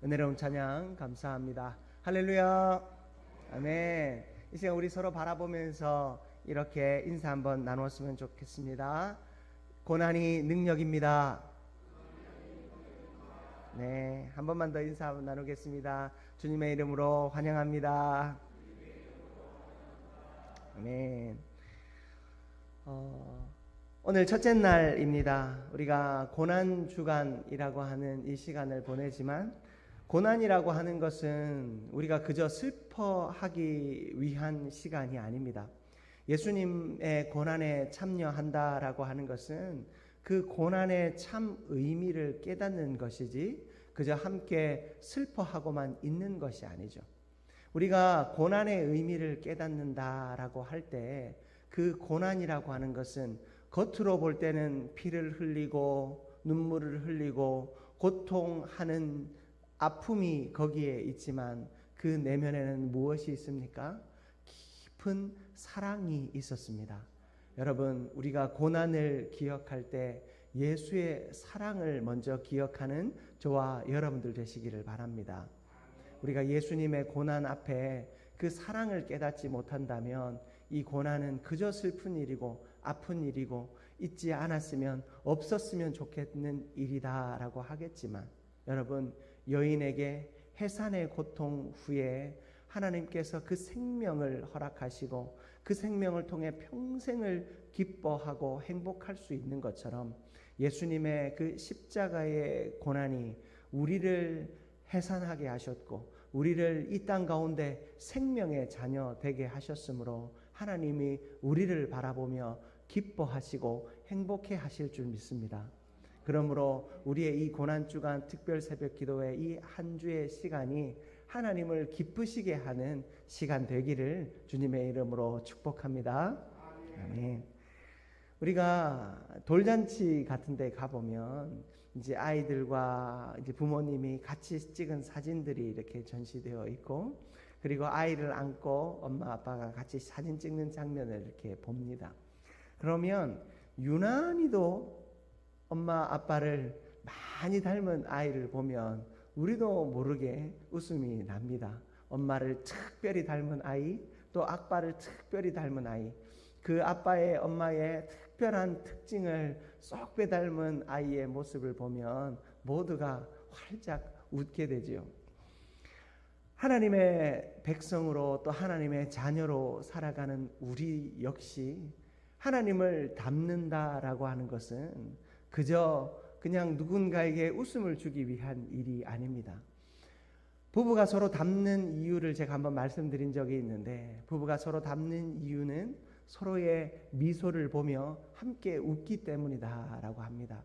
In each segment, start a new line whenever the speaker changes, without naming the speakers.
은혜로운 찬양 감사합니다. 할렐루야. 아멘. 이 시간 우리 서로 바라보면서 이렇게 인사 한번 나누었으면 좋겠습니다. 고난이 능력입니다. 네, 한 번만 더 인사 한번 나누겠습니다. 주님의 이름으로 환영합니다. 아멘. 오늘 첫째 날입니다. 우리가 고난주간이라고 하는 이 시간을 보내지만 고난이라고 하는 것은 우리가 그저 슬퍼하기 위한 시간이 아닙니다. 예수님의 고난에 참여한다라고 하는 것은 그 고난의 참 의미를 깨닫는 것이지 그저 함께 슬퍼하고만 있는 것이 아니죠. 우리가 고난의 의미를 깨닫는다라고 할 때 그 고난이라고 하는 것은 겉으로 볼 때는 피를 흘리고 눈물을 흘리고 고통하는 아픔이 거기에 있지만 그 내면에는 무엇이 있습니까? 깊은 사랑이 있었습니다. 여러분, 우리가 고난을 기억할 때 예수의 사랑을 먼저 기억하는 저와 여러분들 되시기를 바랍니다. 우리가 예수님의 고난 앞에 그 사랑을 깨닫지 못한다면 이 고난은 그저 슬픈 일이고 아픈 일이고 있지 않았으면 없었으면 좋겠는 일이다라고 하겠지만 여러분, 여인에게 해산의 고통 후에 하나님께서 그 생명을 허락하시고 그 생명을 통해 평생을 기뻐하고 행복할 수 있는 것처럼 예수님의 그 십자가의 고난이 우리를 해산하게 하셨고 우리를 이 땅 가운데 생명의 자녀 되게 하셨으므로 하나님이 우리를 바라보며 기뻐하시고 행복해 하실 줄 믿습니다. 그러므로 우리의 이 고난주간 특별 새벽 기도의 이 한 주의 시간이 하나님을 기쁘시게 하는 시간 되기를 주님의 이름으로 축복합니다. 아멘. 우리가 돌잔치 같은 데 가보면 이제 아이들과 이제 부모님이 같이 찍은 사진들이 이렇게 전시되어 있고 그리고 아이를 안고 엄마 아빠가 같이 사진 찍는 장면을 이렇게 봅니다. 그러면 유난히도 엄마 아빠를 많이 닮은 아이를 보면 우리도 모르게 웃음이 납니다. 엄마를 특별히 닮은 아이, 또 아빠를 특별히 닮은 아이, 그 아빠의 엄마의 특별한 특징을 쏙 빼닮은 아이의 모습을 보면 모두가 활짝 웃게 되지요. 하나님의 백성으로 또 하나님의 자녀로 살아가는 우리 역시 하나님을 닮는다라고 하는 것은 그저 그냥 누군가에게 웃음을 주기 위한 일이 아닙니다. 부부가 서로 닮는 이유를 제가 한번 말씀드린 적이 있는데 부부가 서로 닮는 이유는 서로의 미소를 보며 함께 웃기 때문이다라고 합니다.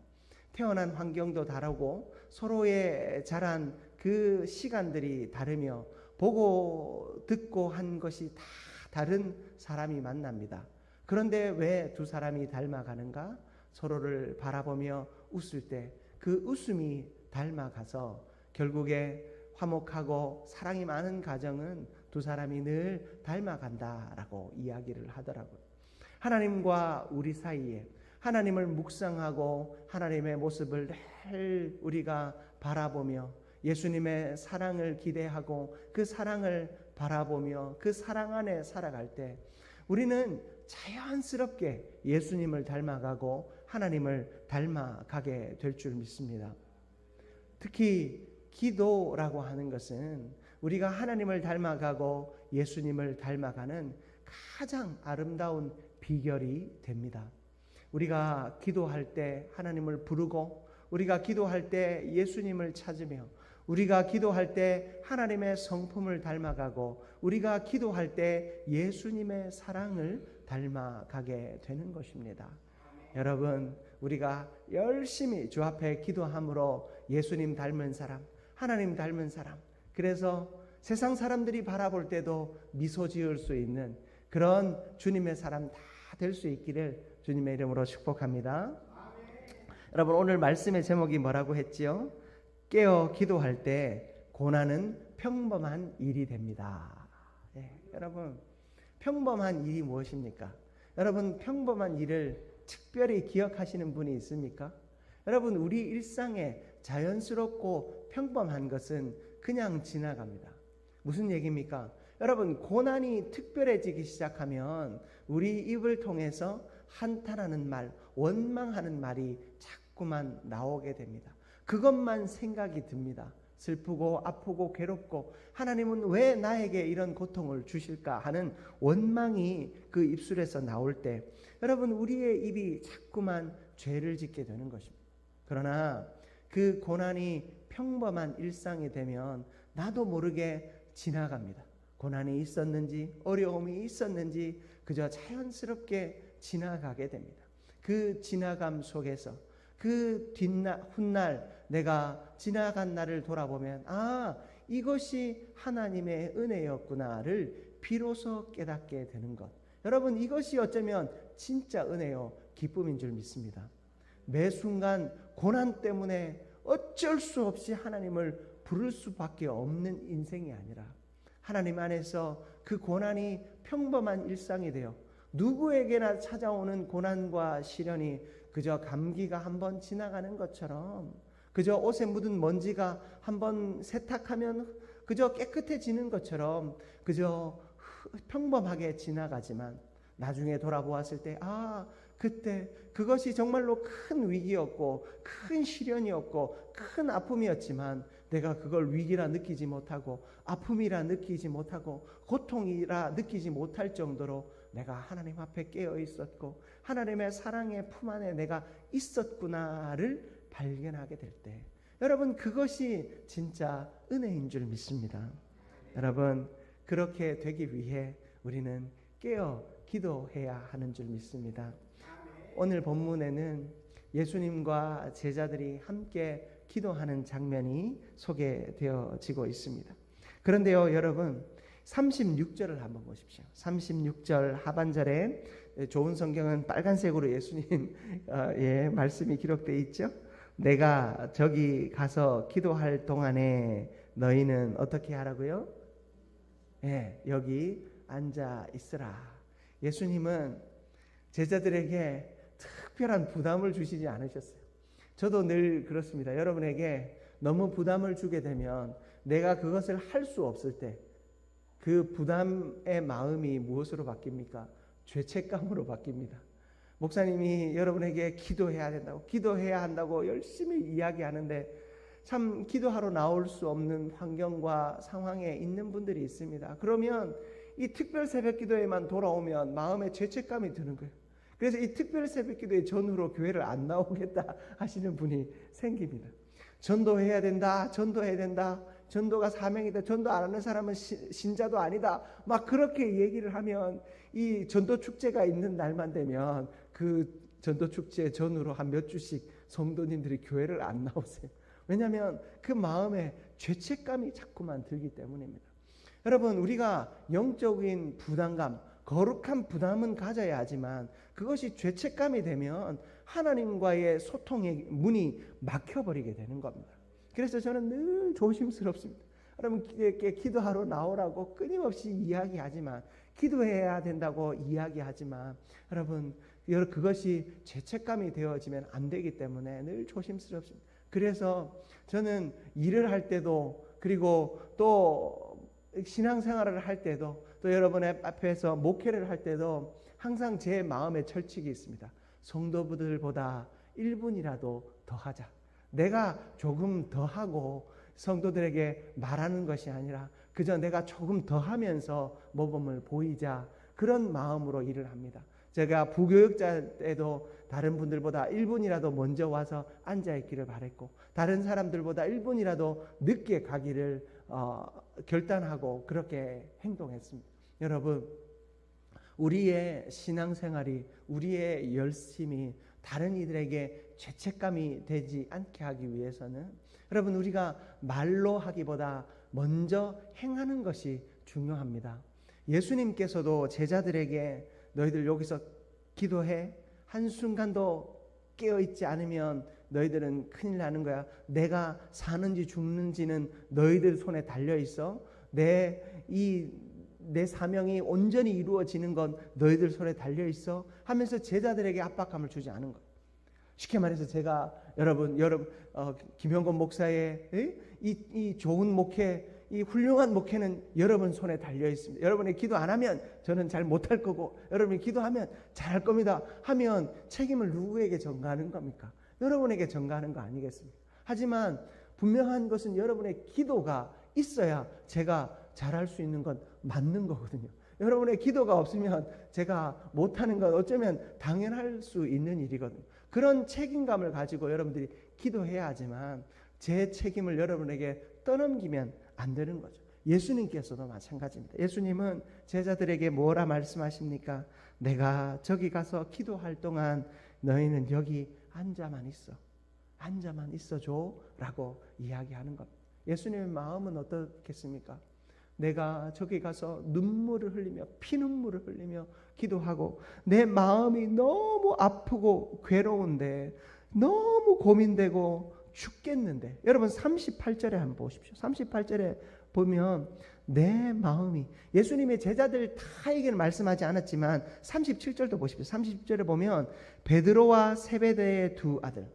태어난 환경도 다르고 서로의 자란 그 시간들이 다르며 보고 듣고 한 것이 다 다른 사람이 만납니다. 그런데 왜 두 사람이 닮아가는가? 서로를 바라보며 웃을 때 그 웃음이 닮아가서 결국에 화목하고 사랑이 많은 가정은 두 사람이 늘 닮아간다라고 이야기를 하더라고요. 하나님과 우리 사이에 하나님을 묵상하고 하나님의 모습을 늘 우리가 바라보며 예수님의 사랑을 기대하고 그 사랑을 바라보며 그 사랑 안에 살아갈 때 우리는 자연스럽게 예수님을 닮아가고 하나님을 닮아가게 될 줄 믿습니다. 특히 기도라고 하는 것은 우리가 하나님을 닮아가고 예수님을 닮아가는 가장 아름다운 비결이 됩니다. 우리가 기도할 때 하나님을 부르고 우리가 기도할 때 예수님을 찾으며 우리가 기도할 때 하나님의 성품을 닮아가고 우리가 기도할 때 예수님의 사랑을 닮아가게 되는 것입니다. 여러분, 우리가 열심히 주 앞에 기도함으로 예수님 닮은 사람, 하나님 닮은 사람, 그래서 세상 사람들이 바라볼 때도 미소 지을 수 있는 그런 주님의 사람 다 될 수 있기를 주님의 이름으로 축복합니다. 여러분, 오늘 말씀의 제목이 뭐라고 했지요? 깨어 기도할 때 고난은 평범한 일이 됩니다. 여러분, 평범한 일이 무엇입니까? 여러분, 평범한 일을 특별히 기억하시는 분이 있습니까? 여러분, 우리 일상에 자연스럽고 평범한 것은 그냥 지나갑니다. 무슨 얘기입니까? 여러분, 고난이 특별해지기 시작하면 우리 입을 통해서 한탄하는 말, 원망하는 말이 자꾸만 나오게 됩니다. 그것만 생각이 듭니다. 슬프고 아프고 괴롭고 하나님은 왜 나에게 이런 고통을 주실까 하는 원망이 그 입술에서 나올 때 여러분, 우리의 입이 자꾸만 죄를 짓게 되는 것입니다. 그러나 그 고난이 평범한 일상이 되면 나도 모르게 지나갑니다. 고난이 있었는지 어려움이 있었는지 그저 자연스럽게 지나가게 됩니다. 그 지나감 속에서 그 훗날 내가 지나간 날을 돌아보면 이것이 하나님의 은혜였구나를 비로소 깨닫게 되는 것. 여러분, 이것이 어쩌면 진짜 은혜요 기쁨인 줄 믿습니다. 매 순간 고난 때문에 어쩔 수 없이 하나님을 부를 수밖에 없는 인생이 아니라 하나님 안에서 그 고난이 평범한 일상이 되어 누구에게나 찾아오는 고난과 시련이 그저 감기가 한번 지나가는 것처럼, 그저 옷에 묻은 먼지가 한번 세탁하면 그저 깨끗해지는 것처럼 그저 평범하게 지나가지만 나중에 돌아보았을 때 그때 그것이 정말로 큰 위기였고 큰 시련이었고 큰 아픔이었지만 내가 그걸 위기라 느끼지 못하고 아픔이라 느끼지 못하고 고통이라 느끼지 못할 정도로 내가 하나님 앞에 깨어 있었고 하나님의 사랑의 품 안에 내가 있었구나를 발견하게 될 때, 여러분, 그것이 진짜 은혜인 줄 믿습니다. 여러분, 그렇게 되기 위해 우리는 깨어 기도해야 하는 줄 믿습니다. 오늘 본문에는 예수님과 제자들이 함께 기도하는 장면이 소개되어지고 있습니다. 그런데요, 여러분, 36절을 한번 보십시오. 36절 하반절에, 좋은 성경은 빨간색으로 예수님의 말씀이 기록되어 있죠. 내가 저기 가서 기도할 동안에 너희는 어떻게 하라고요? 여기 앉아 있으라. 예수님은 제자들에게 특별한 부담을 주시지 않으셨어요. 저도 늘 그렇습니다. 여러분에게 너무 부담을 주게 되면 내가 그것을 할 수 없을 때 그 부담의 마음이 무엇으로 바뀝니까? 죄책감으로 바뀝니다. 목사님이 여러분에게 기도해야 된다고, 기도해야 한다고 열심히 이야기하는데 참 기도하러 나올 수 없는 환경과 상황에 있는 분들이 있습니다. 그러면 이 특별 새벽 기도에만 돌아오면 마음에 죄책감이 드는 거예요. 그래서 이 특별 새벽 기도의 전후로 교회를 안 나오겠다 하시는 분이 생깁니다. 전도해야 된다, 전도해야 된다, 전도가 사명이다, 전도 안 하는 사람은 신자도 아니다, 막 그렇게 얘기를 하면 이 전도 축제가 있는 날만 되면 그 전도 축제 전후로 한 몇 주씩 성도님들이 교회를 안 나오세요. 왜냐하면 그 마음에 죄책감이 자꾸만 들기 때문입니다. 여러분, 우리가 영적인 부담감, 거룩한 부담은 가져야 하지만 그것이 죄책감이 되면 하나님과의 소통의 문이 막혀버리게 되는 겁니다. 그래서 저는 늘 조심스럽습니다. 여러분께 기도하러 나오라고 끊임없이 이야기하지만, 기도해야 된다고 이야기하지만 여러분, 그것이 죄책감이 되어지면 안 되기 때문에 늘 조심스럽습니다. 그래서 저는 일을 할 때도, 그리고 또 신앙생활을 할 때도, 또 여러분의 앞에서 목회를 할 때도 항상 제 마음에 철칙이 있습니다. 성도들보다 1분이라도 더 하자. 내가 조금 더 하고 성도들에게 말하는 것이 아니라 그저 내가 조금 더 하면서 모범을 보이자, 그런 마음으로 일을 합니다. 제가 부교육자 때도 다른 분들보다 1분이라도 먼저 와서 앉아있기를 바랬고, 다른 사람들보다 1분이라도 늦게 가기를 결단하고 그렇게 행동했습니다. 여러분, 우리의 신앙생활이, 우리의 열심이 다른 이들에게 죄책감이 되지 않게 하기 위해서는 여러분, 우리가 말로 하기보다 먼저 행하는 것이 중요합니다. 예수님께서도 제자들에게 너희들 여기서 기도해, 한순간도 깨어있지 않으면 너희들은 큰일 나는 거야. 내가 사는지 죽는지는 너희들 손에 달려있어. 내 사명이 온전히 이루어지는 건 너희들 손에 달려있어 하면서 제자들에게 압박감을 주지 않은 거예요. 쉽게 말해서 제가 여러분 김형곤 목사의 이 좋은 목회, 이 훌륭한 목회는 여러분 손에 달려 있습니다. 여러분이 기도 안 하면 저는 잘 못할 거고, 여러분이 기도하면 잘할 겁니다 하면 책임을 누구에게 전가하는 겁니까? 여러분에게 전가하는 거 아니겠습니까? 하지만 분명한 것은 여러분의 기도가 있어야 제가 잘할 수 있는 건 맞는 거거든요. 여러분의 기도가 없으면 제가 못하는 건 어쩌면 당연할 수 있는 일이거든요. 그런 책임감을 가지고 여러분들이 기도해야 하지만 제 책임을 여러분에게 떠넘기면 안 되는 거죠. 예수님께서도 마찬가지입니다. 예수님은 제자들에게 뭐라 말씀하십니까? 내가 저기 가서 기도할 동안 너희는 여기 앉아만 있어줘 라고 이야기하는 겁니다. 예수님의 마음은 어떻겠습니까? 내가 저기 가서 눈물을 흘리며 피눈물을 흘리며 기도하고 내 마음이 너무 아프고 괴로운데 너무 고민되고 죽겠는데, 여러분 38절에 한번 보십시오. 38절에 보면 내 마음이, 예수님의 제자들 다에게는 말씀하지 않았지만 37절도 보십시오. 37절에 보면 베드로와 세베대의 두 아들,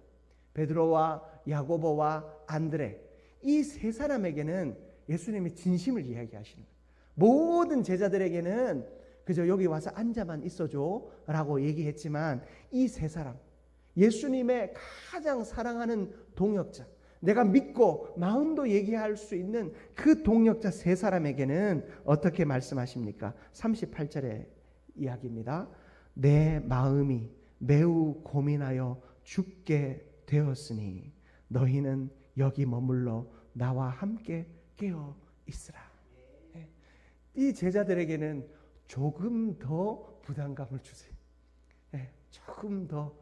베드로와 야고보와 안드레, 이 세 사람에게는 예수님이 진심을 이야기하시는 거예요. 모든 제자들에게는 그저 여기 와서 앉아만 있어줘 라고 얘기했지만 이 세 사람, 예수님의 가장 사랑하는 동역자, 내가 믿고 마음도 얘기할 수 있는 그 동역자 세 사람에게는 어떻게 말씀하십니까? 38절의 이야기입니다. 내 마음이 매우 고민하여 죽게 되었으니 너희는 여기 머물러 나와 함께 깨어 있으라. 이 제자들에게는 조금 더 부담감을 주세요. 조금 더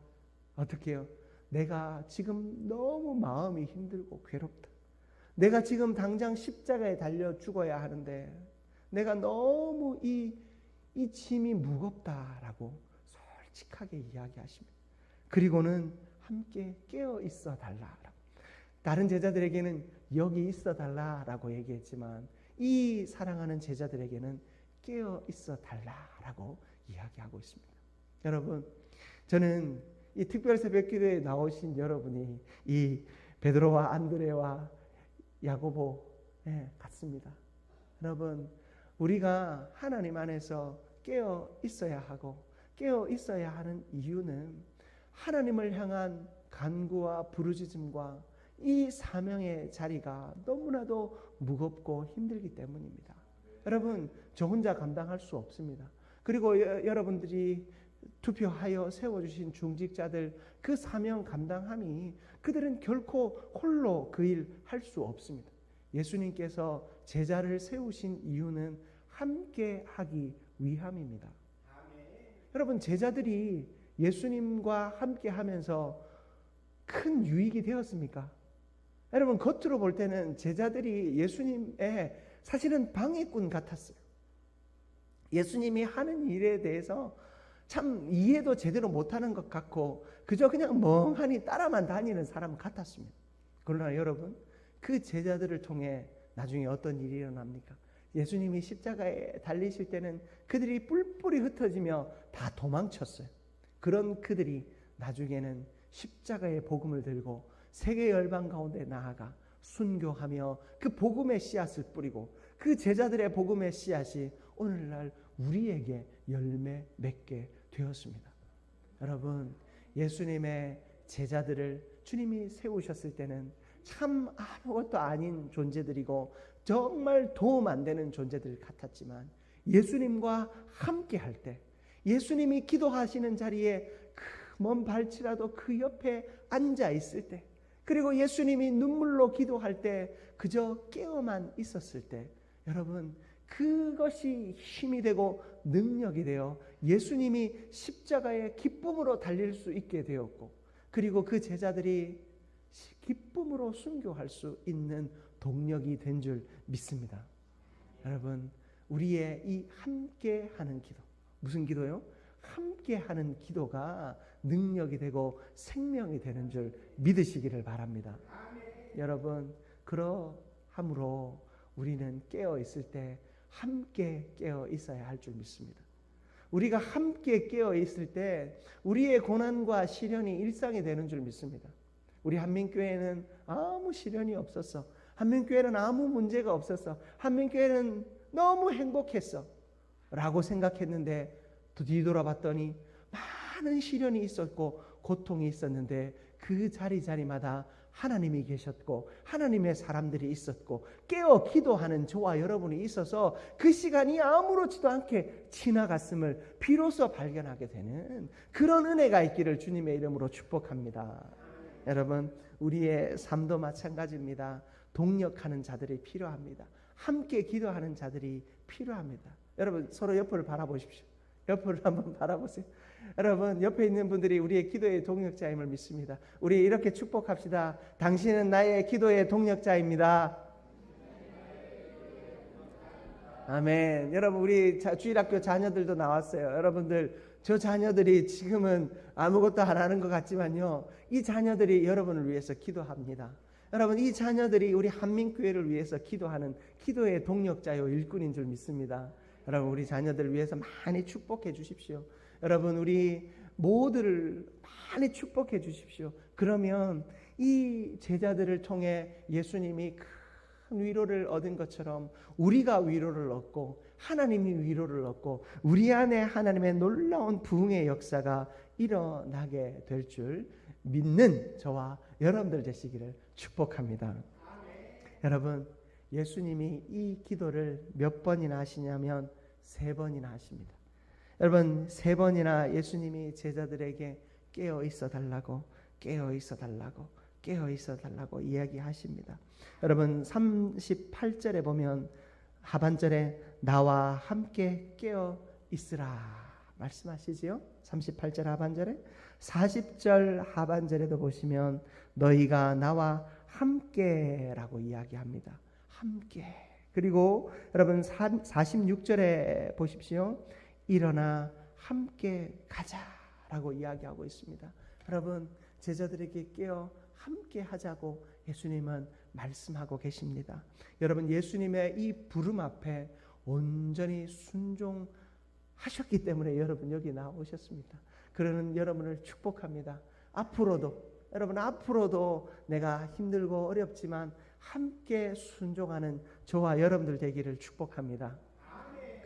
어떻게 해요? 내가 지금 너무 마음이 힘들고 괴롭다. 내가 지금 당장 십자가에 달려 죽어야 하는데 내가 너무 이 짐이 무겁다라고 솔직하게 이야기하십니다. 그리고는 함께 깨어 있어 달라라고. 다른 제자들에게는 여기 있어 달라라고 얘기했지만 이 사랑하는 제자들에게는 깨어 있어 달라라고 이야기하고 있습니다. 여러분, 저는 이 특별 새벽 기도에 나오신 여러분이 이 베드로와 안드레와 야고보 같습니다. 여러분, 우리가 하나님 안에서 깨어 있어야 하고 깨어 있어야 하는 이유는 하나님을 향한 간구와 부르짖음과 이 사명의 자리가 너무나도 무겁고 힘들기 때문입니다. 여러분, 저 혼자 감당할 수 없습니다. 그리고 여러분들이 투표하여 세워주신 중직자들, 그 사명 감당함이 그들은 결코 홀로 그 일 할 수 없습니다. 예수님께서 제자를 세우신 이유는 함께 하기 위함입니다. 여러분, 제자들이 예수님과 함께 하면서 큰 유익이 되었습니까? 여러분, 겉으로 볼 때는 제자들이 예수님의 사실은 방해꾼 같았어요. 예수님이 하는 일에 대해서 참 이해도 제대로 못하는 것 같고 그저 그냥 멍하니 따라만 다니는 사람 같았습니다. 그러나 여러분, 그 제자들을 통해 나중에 어떤 일이 일어납니까? 예수님이 십자가에 달리실 때는 그들이 뿔뿔이 흩어지며 다 도망쳤어요. 그런 그들이 나중에는 십자가의 복음을 들고 세계 열방 가운데 나아가 순교하며 그 복음의 씨앗을 뿌리고 그 제자들의 복음의 씨앗이 오늘날 우리에게 열매 맺게 되었습니다. 여러분, 예수님의 제자들을 주님이 세우셨을 때는 참 아무것도 아닌 존재들이고 정말 도움 안 되는 존재들 같았지만 예수님과 함께 할 때, 예수님이 기도하시는 자리에 그 먼 발치라도 그 옆에 앉아 있을 때, 그리고 예수님이 눈물로 기도할 때 그저 깨어만 있었을 때, 여러분, 그것이 힘이 되고 능력이 되어 예수님이 십자가의 기쁨으로 달릴 수 있게 되었고, 그리고 그 제자들이 기쁨으로 순교할 수 있는 동력이 된 줄 믿습니다. 여러분, 우리의 이 함께 하는 기도, 무슨 기도요? 함께 하는 기도가 능력이 되고 생명이 되는 줄 믿으시기를 바랍니다. 여러분, 그러함으로 우리는 깨어 있을 때 함께 깨어 있어야 할 줄 믿습니다. 우리가 함께 깨어 있을 때 우리의 고난과 시련이 일상이 되는 줄 믿습니다. 우리 한민교회는 아무 시련이 없었어. 한민교회는 아무 문제가 없었어. 한민교회는 너무 행복했어 라고 생각했는데 또 뒤돌아봤더니 많은 시련이 있었고 고통이 있었는데 그 자리마다 하나님이 계셨고 하나님의 사람들이 있었고 깨어 기도하는 저와 여러분이 있어서 그 시간이 아무렇지도 않게 지나갔음을 비로소 발견하게 되는 그런 은혜가 있기를 주님의 이름으로 축복합니다. 여러분, 우리의 삶도 마찬가지입니다. 동력하는 자들이 필요합니다. 함께 기도하는 자들이 필요합니다. 여러분, 서로 옆을 바라보십시오. 옆을 한번 바라보세요. 여러분, 옆에 있는 분들이 우리의 기도의 동력자임을 믿습니다. 우리 이렇게 축복합시다. 당신은 나의 기도의 동력자입니다. 아멘. 여러분, 우리 주일학교 자녀들도 나왔어요. 여러분들, 저 자녀들이 지금은 아무것도 안 하는 것 같지만요, 이 자녀들이 여러분을 위해서 기도합니다. 여러분, 이 자녀들이 우리 한민교회를 위해서 기도하는 기도의 동력자요 일꾼인 줄 믿습니다. 여러분, 우리 자녀들을 위해서 많이 축복해 주십시오. 여러분, 우리 모두를 많이 축복해 주십시오. 그러면 이 제자들을 통해 예수님이 큰 위로를 얻은 것처럼 우리가 위로를 얻고 하나님이 위로를 얻고 우리 안에 하나님의 놀라운 부흥의 역사가 일어나게 될 줄 믿는 저와 여러분들 되시기를 축복합니다. 여러분, 예수님이 이 기도를 몇 번이나 하시냐면 3번이나 하십니다. 여러분, 3번이나 예수님이 제자들에게 깨어 있어 달라고 깨어 있어 달라고 깨어 있어 달라고 이야기하십니다. 여러분, 38절에 보면 하반절에 나와 함께 깨어 있으라 말씀하시지요. 38절 하반절에 40절 하반절에도 보시면 너희가 나와 함께라고 이야기합니다. 함께. 그리고 여러분 46절에 보십시오. 일어나 함께 가자라고 이야기하고 있습니다. 여러분, 제자들에게 깨어 함께 하자고 예수님은 말씀하고 계십니다. 여러분, 예수님의 이 부름 앞에 온전히 순종하셨기 때문에 여러분 여기 나오셨습니다. 그러는 여러분을 축복합니다. 앞으로도 내가 힘들고 어렵지만 함께 순종하는 저와 여러분들 되기를 축복합니다.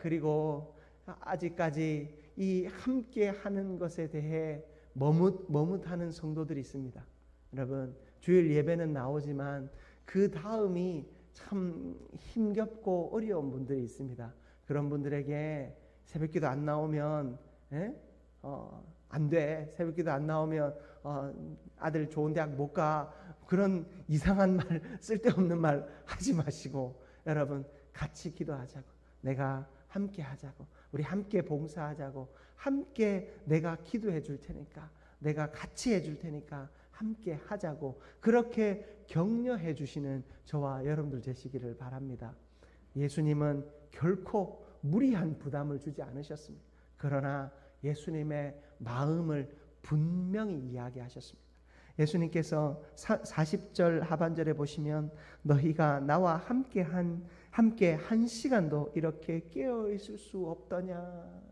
그리고 아직까지 이 함께 하는 것에 대해 머뭇하는 성도들이 있습니다. 여러분, 주일 예배는 나오지만 그 다음이 참 힘겹고 어려운 분들이 있습니다. 그런 분들에게 새벽기도 안 나오면 안 돼. 새벽기도 안 나오면 아들 좋은 대학 못 가. 그런 이상한 말, 쓸데없는 말 하지 마시고 여러분, 같이 기도하자고, 내가 함께 하자고, 우리 함께 봉사하자고, 함께 내가 기도해 줄 테니까, 내가 같이 해 줄 테니까 함께 하자고 그렇게 격려해 주시는 저와 여러분들 되시기를 바랍니다. 예수님은 결코 무리한 부담을 주지 않으셨습니다. 그러나 예수님의 마음을 분명히 이야기하셨습니다. 예수님께서 40절 하반절에 보시면 너희가 나와 함께 한 시간도 이렇게 깨어 있을 수 없더냐.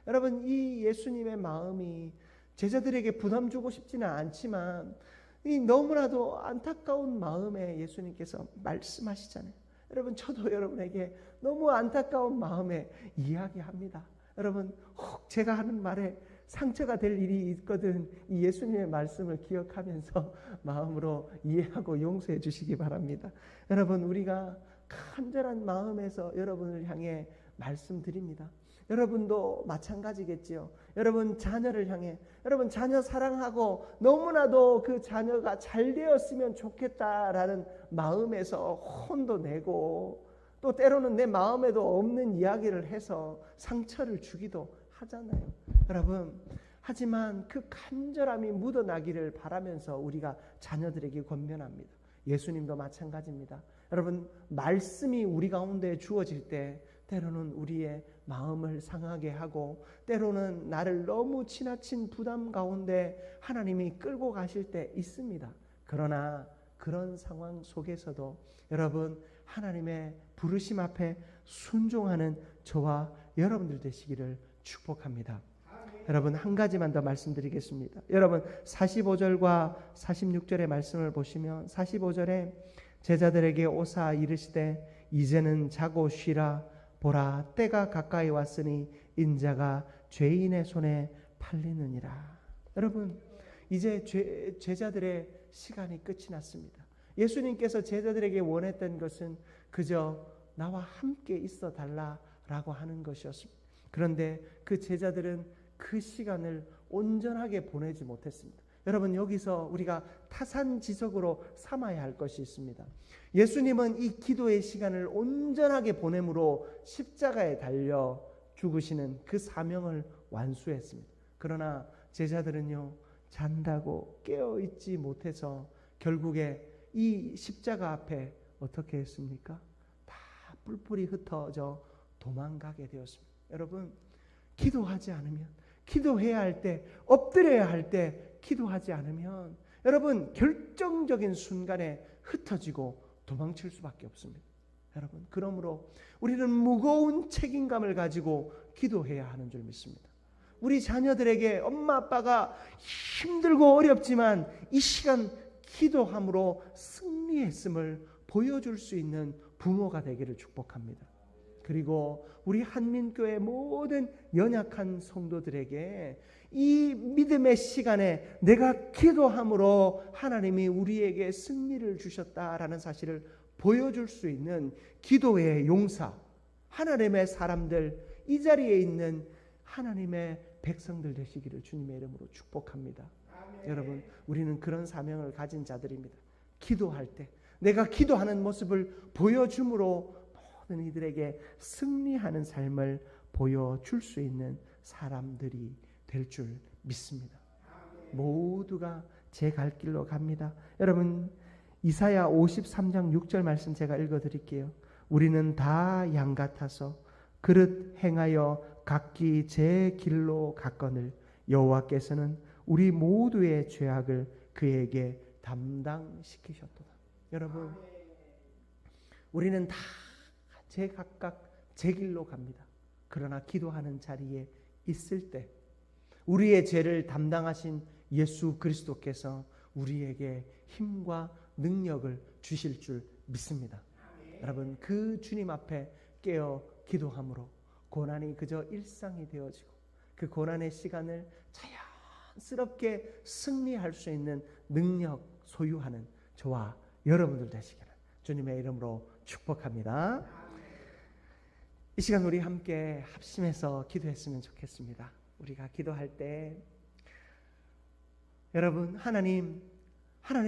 여러분, 이 예수님의 마음이 제자들에게 부담 주고 싶지는 않지만 이 너무나도 안타까운 마음에 예수님께서 말씀하시잖아요. 여러분, 저도 여러분에게 너무 안타까운 마음에 이야기합니다. 여러분, 혹 제가 하는 말에 상처가 될 일이 있거든 이 예수님의 말씀을 기억하면서 마음으로 이해하고 용서해 주시기 바랍니다. 여러분, 우리가 간절한 마음에서 여러분을 향해 말씀드립니다. 여러분도 마찬가지겠지요. 여러분 자녀를 향해, 여러분 자녀 사랑하고 너무나도 그 자녀가 잘 되었으면 좋겠다라는 마음에서 혼도 내고 또 때로는 내 마음에도 없는 이야기를 해서 상처를 주기도 하잖아요. 여러분, 하지만 그 간절함이 묻어나기를 바라면서 우리가 자녀들에게 권면합니다. 예수님도 마찬가지입니다. 여러분, 말씀이 우리 가운데 주어질 때 때로는 우리의 마음을 상하게 하고 때로는 나를 너무 지나친 부담 가운데 하나님이 끌고 가실 때 있습니다. 그러나 그런 상황 속에서도 여러분, 하나님의 부르심 앞에 순종하는 저와 여러분들 되시기를 축복합니다. 여러분 한 가지만 더 말씀드리겠습니다. 여러분 45절과 46절의 말씀을 보시면 45절에 제자들에게 오사 이르시되 이제는 자고 쉬라. 보라 때가 가까이 왔으니 인자가 죄인의 손에 팔리느니라. 여러분 이제 제자들의 시간이 끝이 났습니다. 예수님께서 제자들에게 원했던 것은 그저 나와 함께 있어 달라라고 하는 것이었습니다. 그런데 그 제자들은 그 시간을 온전하게 보내지 못했습니다. 여러분 여기서 우리가 타산지석으로 삼아야 할 것이 있습니다. 예수님은 이 기도의 시간을 온전하게 보냄으로 십자가에 달려 죽으시는 그 사명을 완수했습니다. 그러나 제자들은요 잔다고 깨어있지 못해서 결국에 이 십자가 앞에 어떻게 했습니까? 다 뿔뿔이 흩어져 도망가게 되었습니다. 여러분 기도하지 않으면, 기도해야 할 때, 엎드려야 할 때 기도하지 않으면 여러분 결정적인 순간에 흩어지고 도망칠 수밖에 없습니다. 여러분 그러므로 우리는 무거운 책임감을 가지고 기도해야 하는 줄 믿습니다. 우리 자녀들에게 엄마 아빠가 힘들고 어렵지만 이 시간 기도함으로 승리했음을 보여줄 수 있는 부모가 되기를 축복합니다. 그리고 우리 한민교회 모든 연약한 성도들에게 이 믿음의 시간에 내가 기도함으로 하나님이 우리에게 승리를 주셨다라는 사실을 보여줄 수 있는 기도의 용사, 하나님의 사람들, 이 자리에 있는 하나님의 백성들 되시기를 주님의 이름으로 축복합니다. 아멘. 여러분 우리는 그런 사명을 가진 자들입니다. 기도할 때 내가 기도하는 모습을 보여줌으로 모든 이들에게 승리하는 삶을 보여줄 수 있는 사람들이 될 줄 믿습니다. 아멘. 모두가 제 갈 길로 갑니다. 여러분 이사야 53장 6절 말씀 제가 읽어드릴게요. 우리는 다 양 같아서 그릇 행하여 각기 제 길로 갔거늘 여호와께서는 우리 모두의 죄악을 그에게 담당시키셨도다. 여러분 우리는 다 각각 제 길로 갑니다. 그러나 기도하는 자리에 있을 때 우리의 죄를 담당하신 예수 그리스도께서 우리에게 힘과 능력을 주실 줄 믿습니다. 여러분 그 주님 앞에 깨어 기도함으로 고난이 그저 일상이 되어지고 그 고난의 시간을 자연스럽게 승리할 수 있는 능력 소유하는 저와 여러분들 되시기를 주님의 이름으로 축복합니다. 이 시간 우리 함께 합심해서 기도했으면 좋겠습니다. 우리가 기도할 때 여러분 하나님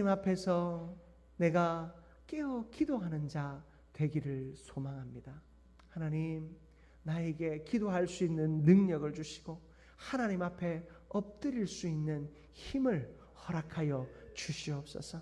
앞에서 내가 깨어 기도하는 자 되기를 소망합니다. 하나님 나에게 기도할 수 있는 능력을 주시고 하나님 앞에 엎드릴 수 있는 힘을 허락하여 주시옵소서.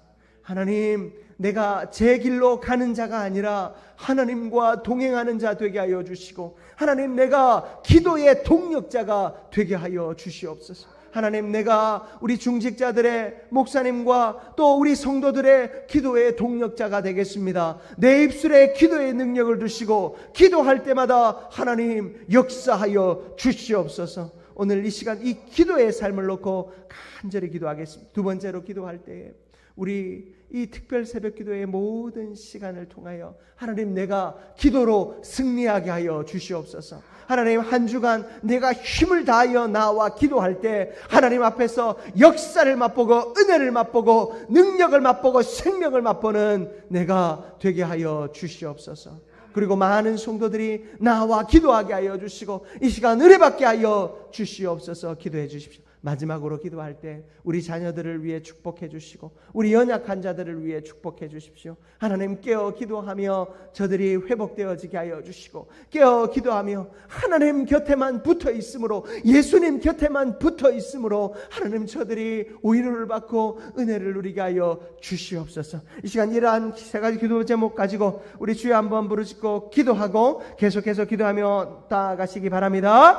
하나님 내가 제 길로 가는 자가 아니라 하나님과 동행하는 자 되게 하여 주시고 하나님 내가 기도의 동력자가 되게 하여 주시옵소서. 하나님 내가 우리 중직자들의 목사님과 또 우리 성도들의 기도의 동력자가 되겠습니다. 내 입술에 기도의 능력을 주시고 기도할 때마다 하나님 역사하여 주시옵소서. 오늘 이 시간 이 기도의 삶을 놓고 간절히 기도하겠습니다. 두 번째로 기도할 때에 우리 이 특별 새벽 기도의 모든 시간을 통하여 하나님 내가 기도로 승리하게 하여 주시옵소서. 하나님 한 주간 내가 힘을 다하여 나와 기도할 때 하나님 앞에서 역사를 맛보고 은혜를 맛보고 능력을 맛보고 생명을 맛보는 내가 되게 하여 주시옵소서. 그리고 많은 성도들이 나와 기도하게 하여 주시고 이 시간 은혜받게 하여 주시옵소서. 기도해 주십시오. 마지막으로 기도할 때 우리 자녀들을 위해 축복해 주시고 우리 연약한 자들을 위해 축복해 주십시오. 하나님 깨어 기도하며 저들이 회복되어지게 하여 주시고 깨어 기도하며 하나님 곁에만 붙어 있으므로 예수님 곁에만 붙어 있으므로 하나님 저들이 위로를 받고 은혜를 누리게 하여 주시옵소서. 이 시간 이러한 세 가지 기도 제목 가지고 우리 주여 한번 부르짖고 기도하고 계속해서 기도하며 나아가시기 바랍니다.